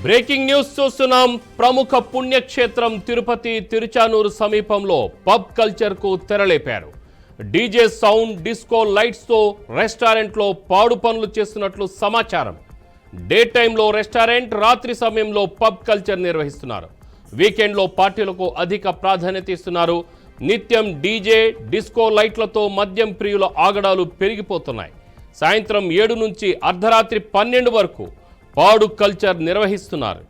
Breaking news చూస్తున్నాం. ప్రముఖ పుణ్యక్షేత్రం తిరుపతి తిరుచానూరు సమీపంలో పబ్ కల్చర్ కు తెరలేపారు. డీజే సౌండ్, డిస్కో లైట్స్ తో రెస్టారెంట్ లో పాడు పనులు చేస్తున్నట్లు సమాచారం. డే టైంలో రెస్టారెంట్, రాత్రి సమయంలో పబ్ కల్చర్ నిర్వహిస్తున్నారు. వీకెండ్ లో పార్టీలకు అధిక ప్రాధాన్యత ఇస్తున్నారు. నిత్యం డీజే, డిస్కో లైట్లతో మద్యం ప్రియుల ఆగడాలు పెరిగిపోతున్నాయి. సాయంత్రం 7 నుంచి అర్ధరాత్రి 12 వరకు పాడు కల్చర్ నిర్వహిస్తున్నారు.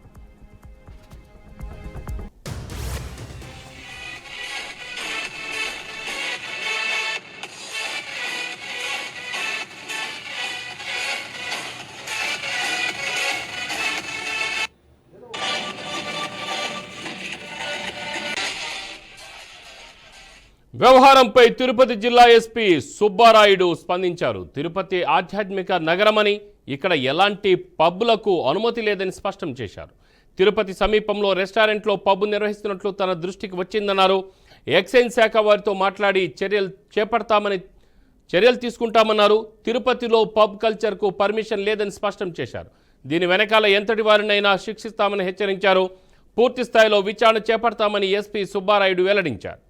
వ్యవహారంపై తిరుపతి జిల్లా ఎస్పీ సుబ్బారాయుడు స్పందించారు. తిరుపతి ఆధ్యాత్మిక నగరమని, ఇక్కడ ఎలాంటి పబ్లకు అనుమతి లేదని స్పష్టం చేశారు. తిరుపతి సమీపంలో రెస్టారెంట్లో పబ్ నిర్వహిస్తున్నట్లు తన దృష్టికి వచ్చిందన్నారు. ఎక్సైజ్ శాఖ వారితో మాట్లాడి చర్యలు తీసుకుంటామన్నారు. తిరుపతిలో పబ్ కల్చర్కు పర్మిషన్ లేదని స్పష్టం చేశారు. దీని వెనకాల ఎంతటి వారినైనా శిక్షిస్తామని హెచ్చరించారు. పూర్తి స్థాయిలో విచారణ చేపడతామని ఎస్పీ సుబ్బారాయుడు వెల్లడించారు.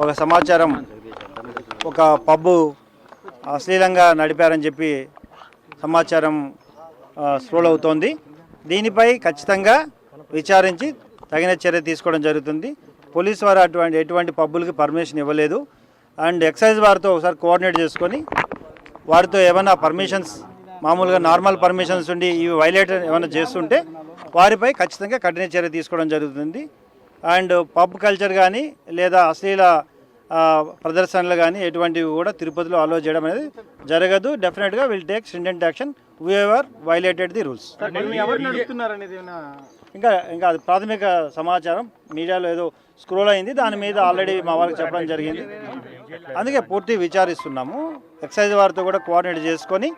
ఒక సమాచారం, ఒక పబ్బు అశ్లీలంగా నడిపారని చెప్పి సమాచారం స్క్రోల్ అవుతోంది. దీనిపై ఖచ్చితంగా విచారించి తగిన చర్య తీసుకోవడం జరుగుతుంది. పోలీసు వారు ఎటువంటి పబ్బులకి పర్మిషన్ ఇవ్వలేదు. అండ్ ఎక్సైజ్ వారితో ఒకసారి కోఆర్డినేట్ చేసుకొని వారితో ఏమైనా పర్మిషన్స్, మామూలుగా నార్మల్ పర్మిషన్స్ ఉండి ఇవి వైలేటర్ ఏమైనా చేస్తుంటే వారిపై ఖచ్చితంగా కఠిన చర్య తీసుకోవడం జరుగుతుంది. అండ్ పబ్ కల్చర్ కానీ లేదా అశ్లీల ప్రదర్శనలు కానీ ఎటువంటివి కూడా తిరుపతిలో అలో చేయడం అనేది జరగదు. డెఫినెట్గా will take stringent action who ever violated the rules. ఇంకా అది ప్రాథమిక సమాచారం మీడియాలో ఏదో స్క్రోల్ అయింది, దాని మీద ఆల్రెడీ మా వాళ్ళకి చెప్పడం జరిగింది. అందుకే పూర్తి విచారిస్తున్నాము. ఎక్సైజ్ వారితో కూడా కోఆర్డినేట్ చేసుకొని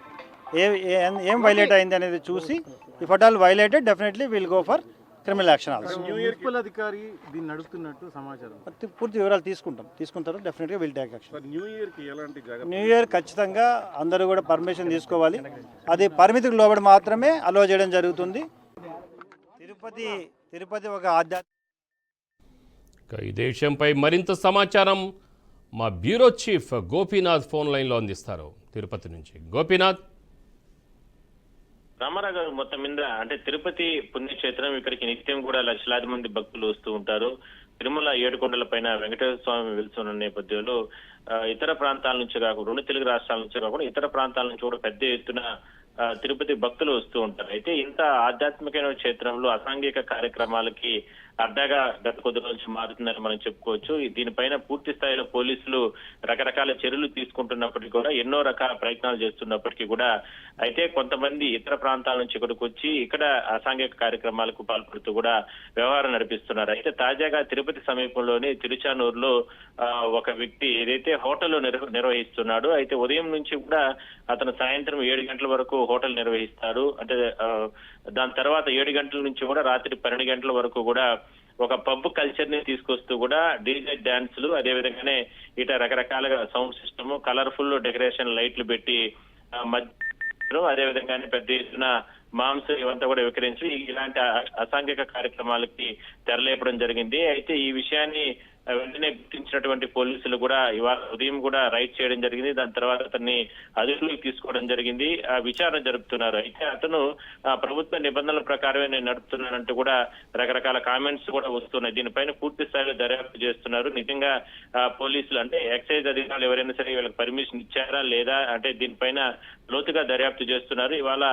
ఏం వైలేట్ అయింది అనేది చూసి if at all violated definitely will go for criminal action also. Municipal అధికారి దీన్ని నడుపుతున్నట్టు సమాచారం. పూర్తి వివరాలు తీసుకుంటారు. డెఫినెట్గా will take action. New year ఖచ్చితంగా అందరూ కూడా పర్మిషన్ తీసుకోవాలి. అది పరిమితికి లోబడి మాత్రమే అలో చేయడం జరుగుతుంది. తిరుపతి ఒక ఆధ్యాత్మిక. ఇదే విషయంపై మరింత సమాచారం మా బ్యూరో చీఫ్ గోపీనాథ్ ఫోన్ లైన్లో అందిస్తారు. తిరుపతి నుంచి గోపీనాథ్. రామారావు గారు, మొత్తం మీద అంటే తిరుపతి పుణ్యక్షేత్రం, ఇక్కడికి నిత్యం కూడా లక్షలాది మంది భక్తులు వస్తూ ఉంటారు. తిరుమల ఏడుకొండల పైన వెంకటేశ్వర స్వామి వెలుస్తున్న నేపథ్యంలో ఇతర ప్రాంతాల నుంచి కాకుండా, 2 తెలుగు రాష్ట్రాల నుంచి కాకుండా ఇతర ప్రాంతాల నుంచి కూడా పెద్ద ఎత్తున తిరుపతి భక్తులు వస్తూ ఉంటారు. అయితే ఇంత ఆధ్యాత్మికమైన క్షేత్రంలో అసాంఘిక కార్యక్రమాలకి అడ్డాగా గత కొద్ది రోజు నుంచి మారుతుందని మనం చెప్పుకోవచ్చు. దీనిపైన పూర్తి స్థాయిలో పోలీసులు రకరకాల చర్యలు తీసుకుంటున్నప్పటికీ కూడా, ఎన్నో రకాల ప్రయత్నాలు చేస్తున్నప్పటికీ కూడా, అయితే కొంతమంది ఇతర ప్రాంతాల నుంచి ఇక్కడికి వచ్చి ఇక్కడ అసాంఘిక కార్యక్రమాలకు పాల్పడుతూ కూడా వ్యవహారం నడిపిస్తున్నారు. అయితే తాజాగా తిరుపతి సమీపంలోని తిరుచానూరులో ఒక వ్యక్తి ఏదైతే హోటల్ నిర్వహిస్తున్నాడు. అయితే ఉదయం నుంచి కూడా అతను సాయంత్రం 7 గంటల వరకు హోటల్ నిర్వహిస్తారు. అంటే దాని తర్వాత 7 గంటల నుంచి కూడా రాత్రి 12 గంటల వరకు కూడా ఒక పబ్ కల్చర్ ని తీసుకొస్తూ కూడా డీజే డాన్సులు, అదే విధంగానే ఇట రకరకాలుగా సౌండ్ సిస్టమ్, కలర్ఫుల్ డెకరేషన్ లైట్లు పెట్టి అదే విధంగానే పెద్ద ఎత్తున మాంసం ఇవంతా కూడా విక్రయించి ఇలాంటి అసాంఘిక కార్యక్రమాలకి తెరలేపడం జరిగింది. అయితే ఈ విషయాన్ని వెంటనే గుర్తించినటువంటి పోలీసులు కూడా ఇవాళ ఉదయం కూడా రైడ్ చేయడం జరిగింది. దాని తర్వాత అతన్ని అదుపులోకి తీసుకోవడం జరిగింది. విచారణ జరుపుతున్నారు. అయితే అతను ప్రభుత్వ నిబంధనల ప్రకారమే నేను నడుపుతున్నానంటూ కూడా రకరకాల కామెంట్స్ కూడా వస్తున్నాయి. దీనిపైన పూర్తి స్థాయిలో దర్యాప్తు చేస్తున్నారు. నిజంగా పోలీసులు అంటే ఎక్సైజ్ అధికారులు ఎవరైనా సరే వీళ్ళకి పర్మిషన్ ఇచ్చారా లేదా, అంటే దీనిపైన లోతుగా దర్యాప్తు చేస్తున్నారు. ఇవాళ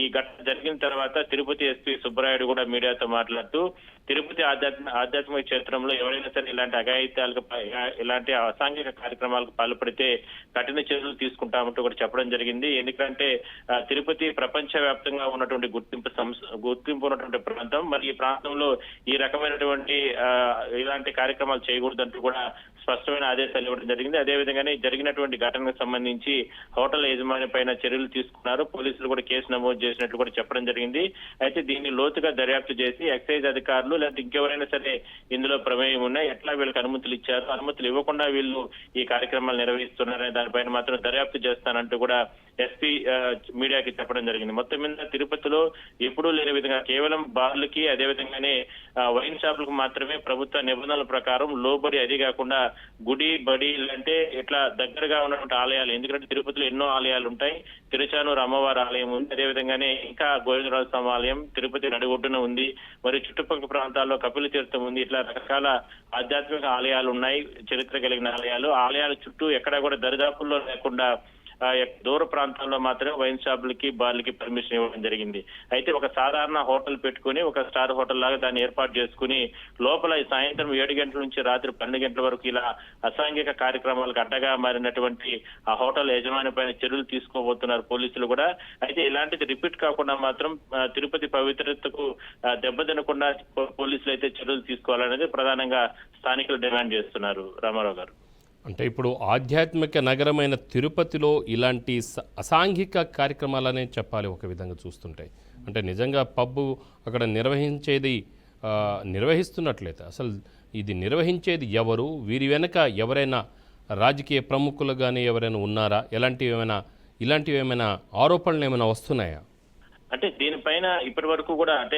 ఈ ఘటన జరిగిన తర్వాత తిరుపతి ఎస్పీ సుబ్బరాయుడు కూడా మీడియాతో మాట్లాడుతూ తిరుపతి ఆధ్యాత్మిక క్షేత్రంలో ఎవరైనా సరే ఇలాంటి అఘాయిత్యాలకు ఇలాంటి అసాంఘిక కార్యక్రమాలకు పాల్పడితే కఠిన చర్యలు తీసుకుంటామంటూ కూడా చెప్పడం జరిగింది. ఎందుకంటే తిరుపతి ప్రపంచ వ్యాప్తంగా ఉన్నటువంటి గుర్తింపు ఉన్నటువంటి ప్రాంతం. మరి ఈ ప్రాంతంలో ఈ రకమైనటువంటి ఇలాంటి కార్యక్రమాలు చేయకూడదంటూ కూడా స్పష్టమైన ఆదేశాలు ఇవ్వడం జరిగింది. అదేవిధంగానే జరిగినటువంటి ఘటనకు సంబంధించి హోటల్ యజమాని పైన చర్యలు తీసుకున్నారు. పోలీసులు కూడా కేసు నమోదు చేసినట్లు కూడా చెప్పడం జరిగింది. అయితే దీన్ని లోతుగా దర్యాప్తు చేసి ఎక్సైజ్ అధికారులు లేదంటే ఇంకెవరైనా సరే ఇందులో ప్రమేయం ఉన్నాయి, ఎట్లా వీళ్ళకి అనుమతులు ఇచ్చారు, అనుమతులు ఇవ్వకుండా వీళ్ళు ఈ కార్యక్రమాలు నిర్వహిస్తున్నారనే దానిపైన మాత్రం దర్యాప్తు చేస్తానంటూ కూడా ఎస్పీ మీడియాకి చెప్పడం జరిగింది. మొత్తం మీద తిరుపతిలో ఎప్పుడూ లేని విధంగా కేవలం బార్లకి అదేవిధంగానే వైన్ షాపులకు మాత్రమే ప్రభుత్వ నిబంధనల ప్రకారం లోబడి, అది కాకుండా గుడి బడి అంటే ఇట్లా దగ్గరగా ఉన్నటువంటి ఆలయాలు, ఎందుకంటే తిరుపతిలో ఎన్నో ఆలయాలు ఉంటాయి. తిరుచానూరు అమ్మవారి ఆలయం ఉంది, అదేవిధంగానే ఇంకా గోవిందరాజ స్వామి ఆలయం తిరుపతి నడిగొడ్డున ఉంది, మరి చుట్టుపక్కల ప్రాంతాల్లో కపిల తీర్థం ఉంది. ఇట్లా రకరకాల ఆధ్యాత్మిక ఆలయాలు ఉన్నాయి, చరిత్ర కలిగిన ఆలయాల చుట్టూ ఎక్కడా కూడా దరిదాపుల్లో లేకుండా దూర ప్రాంతాల్లో మాత్రమే వైన్ షాపులకి బార్లకి పర్మిషన్ ఇవ్వడం జరిగింది. అయితే ఒక సాధారణ హోటల్ పెట్టుకుని ఒక స్టార్ హోటల్ లాగా దాన్ని ఏర్పాటు చేసుకుని లోపల సాయంత్రం 7 గంటల నుంచి రాత్రి 12 గంటల వరకు ఇలా అసాంఘిక కార్యక్రమాలకు అడ్డగా మారినటువంటి ఆ హోటల్ యజమాని పైన చర్యలు తీసుకోబోతున్నారు పోలీసులు కూడా. అయితే ఇలాంటిది రిపీట్ కాకుండా మాత్రం తిరుపతి పవిత్రతకు దెబ్బతినకుండా పోలీసులు అయితే చర్యలు తీసుకోవాలనేది ప్రధానంగా స్థానికులు డిమాండ్ చేస్తున్నారు. రామారావు గారు, అంటే ఇప్పుడు ఆధ్యాత్మిక నగరమైన తిరుపతిలో ఇలాంటి అసాంఘిక కార్యక్రమాలనే చెప్పాలి ఒక విధంగా చూస్తుంటే. అంటే నిజంగా పబ్బు అక్కడ నిర్వహిస్తున్నట్లయితే అసలు ఇది నిర్వహించేది ఎవరు, వీరి వెనక ఎవరైనా రాజకీయ ప్రముఖులు కానీ ఎవరైనా ఉన్నారా, ఇలాంటివి ఏమైనా ఆరోపణలు ఏమైనా వస్తున్నాయా? అంటే దీనిపైన ఇప్పటి వరకు కూడా అంటే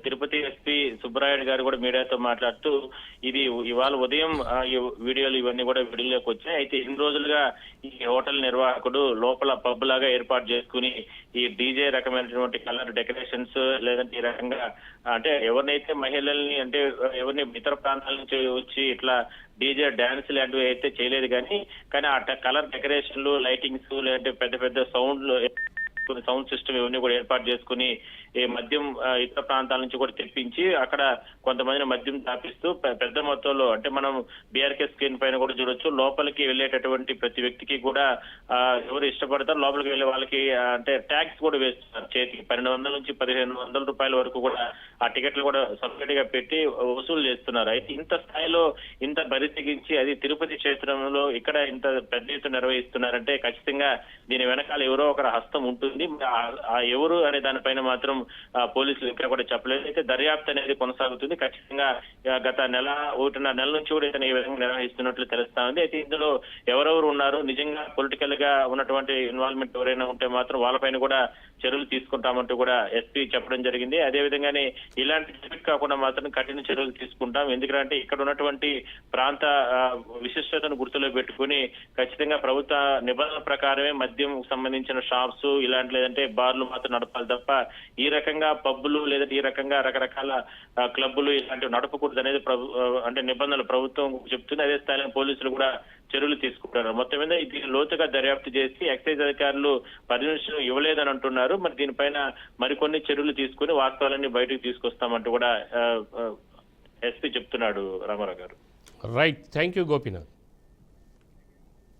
తిరుపతి ఎస్పీ సుబ్బరాయుడు గారు కూడా మీడియాతో మాట్లాడుతూ ఇది ఇవాళ ఉదయం ఈ వీడియోలు ఇవన్నీ కూడా వీడియోలోకి వచ్చాయి. అయితే ఇన్ని రోజులుగా ఈ హోటల్ నిర్వాహకుడు లోపల పబ్ లాగా ఏర్పాటు చేసుకుని ఈ డీజే రకమైనటువంటి కలర్ డెకరేషన్స్ లేదంటే ఈ రకంగా అంటే ఎవరినైతే మహిళల్ని అంటే ఎవరిని ఇతర ప్రాంతాల నుంచి వచ్చి ఇట్లా డీజే డాన్స్ లాంటివి అయితే చేయలేదు, కానీ ఆ కలర్ డెకరేషన్లు, లైటింగ్స్ లేదంటే పెద్ద పెద్ద సౌండ్ సిస్టమ్ ఇవన్నీ కూడా ఏర్పాటు చేసుకుని ఈ మద్యం ఇతర ప్రాంతాల నుంచి కూడా తెప్పించి అక్కడ కొంతమందిని మద్యం తాపిస్తూ పెద్ద మొత్తంలో అంటే మనం బీఆర్కే స్క్రీన్ పైన కూడా చూడొచ్చు. లోపలికి వెళ్ళేటటువంటి ప్రతి వ్యక్తికి కూడా ఎవరు ఇష్టపడతారు లోపలికి వెళ్ళే వాళ్ళకి అంటే ట్యాక్స్ కూడా వేస్తున్నారు చేతికి. 1200 నుంచి 1500 రూపాయల వరకు కూడా ఆ టికెట్లు కూడా సపరేట్ గా పెట్టి వసూలు చేస్తున్నారు. అయితే ఇంత స్థాయిలో ఇంత బరి తెగించి అది తిరుపతి క్షేత్రంలో ఇక్కడ ఇంత పెద్ద ఎత్తున నిర్వహిస్తున్నారంటే ఖచ్చితంగా దీని వెనకాల ఎవరో ఒకరి హస్తం ఉంటుంది. ఆ ఎవరు అనే దానిపైన మాత్రం పోలీసులు ఇంకా కూడా చెప్పలేదు. అయితే దర్యాప్తు అనేది కొనసాగుతుంది. ఖచ్చితంగా గత 1.5 నెల నుంచి కూడా ఇతను ఈ విధంగా నిర్వహిస్తున్నట్లు తెలుస్తా ఉంది. అయితే ఇందులో ఎవరెవరు ఉన్నారు, నిజంగా పొలిటికల్ గా ఉన్నటువంటి ఇన్వాల్వ్మెంట్ ఎవరైనా ఉంటే మాత్రం వాళ్ళపైన కూడా చర్యలు తీసుకుంటామంటూ కూడా ఎస్పీ చెప్పడం జరిగింది. అదేవిధంగానే ఇలాంటి రిపీట్ కాకుండా మాత్రం కఠిన చర్యలు తీసుకుంటాం. ఎందుకంటే ఇక్కడ ఉన్నటువంటి ప్రాంత విశిష్టతను గుర్తులో పెట్టుకుని ఖచ్చితంగా ప్రభుత్వ నిబంధనల ప్రకారమే మద్యం సంబంధించిన షాప్స్ ఇలాంటి లేదంటే బార్లు మాత్రం నడపాలి తప్ప ఈ రకంగా పబ్బులు లేదంటే ఈ రకంగా రకరకాల క్లబ్బులు ఇలాంటివి నడపకూడదు అనేది అంటే నిబంధనలు ప్రభుత్వం చెప్తుంది. అదే స్థాయిలో పోలీసులు కూడా చర్యలు తీసుకుంటారు. మొత్తం మీద దీన్ని లోతుగా దర్యాప్తు చేసి ఎక్సైజ్ అధికారులు పర్మిషన్ ఇవ్వలేదని అంటున్నారు. మరి దీనిపైన మరికొన్ని చర్యలు తీసుకుని వాస్తవాలన్నీ బయటకు తీసుకొస్తామంటూ కూడా ఎస్పీ చెప్తున్నాడు. రామారావు గారు, రైట్, థ్యాంక్ యూ గోపీనాథ్.